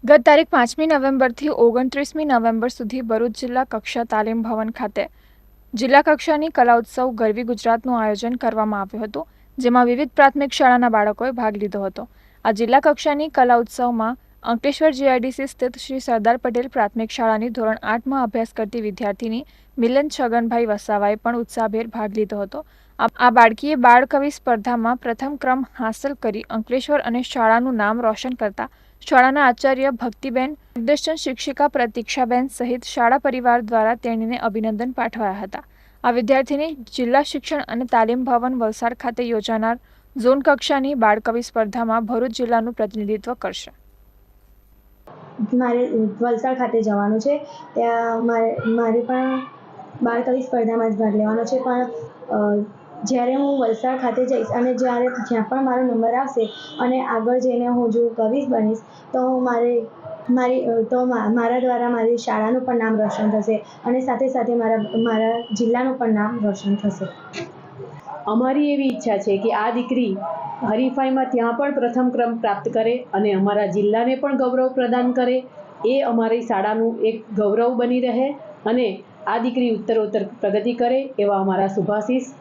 ગત તારીખ 5મી નવેમ્બરથી 29મી નવેમ્બર સુધી ભરૂચ જિલ્લા કક્ષા તાલીમ ભવન ખાતે જિલ્લા કક્ષાની કલા ઉત્સવ ગરવી ગુજરાતનું આયોજન કરવામાં આવ્યું હતું, જેમાં વિવિધ પ્રાથમિક શાળાના બાળકોએ ભાગ લીધો હતો. આ જિલ્લા કક્ષાની કલા ઉત્સવમાં અંકલેશ્વર જીઆઈડીસી સ્થિત શ્રી સરદાર પટેલ પ્રાથમિક શાળાની ધોરણ 8માં અભ્યાસ કરતી વિદ્યાર્થીની મિલન છગનભાઈ વસાવાએ પણ ઉત્સાહભેર ભાગ લીધો હતો. આ બાળકીએ બાળકવિ સ્પર્ધામાં પ્રથમ ક્રમ હાંસલ કરી અંકલેશ્વર અને શાળાનું નામ રોશન કરતા શાળાના આચાર્ય ભક્તિબેન, નિર્દેશન શિક્ષિકા પ્રતીક્ષાબેન સહિત શાળા પરિવાર દ્વારા તેણીને અભિનંદન પાઠવ્યા હતા. આ વિદ્યાર્થીની જિલ્લા શિક્ષણ અને તાલીમ ભવન વલસાડ ખાતે યોજાનાર ઝોન કક્ષાની બાળકવિ સ્પર્ધામાં ભરૂચ જિલ્લાનું પ્રતિનિધિત્વ કરશે. મારે વલસાડ ખાતે જવાનું છે. ત્યાં મારે પણ બાળકવિ સ્પર્ધામાં જ ભાગ લેવાનો છે. પણ જ્યારે હું વલસાડ ખાતે જઈશ અને જ્યાં પણ મારો નંબર આવશે અને આગળ જઈને હું જો કવિ બનીશ તો મારા દ્વારા મારી શાળાનું પણ નામ રોશન થશે અને સાથે સાથે મારા જિલ્લાનું પણ નામ રોશન થશે. અમારી એવી ઈચ્છા છે કે આ દીકરી હરીફાઈમાં ત્યાં પણ પ્રથમ ક્રમ પ્રાપ્ત કરે અને અમારા જિલ્લાને પણ ગૌરવ પ્રદાન કરે. એ અમારી શાળાનું એક ગૌરવ બની રહે અને આ દીકરી ઉત્તરોત્તર પ્રગતિ કરે એવા અમારા શુભાશીષ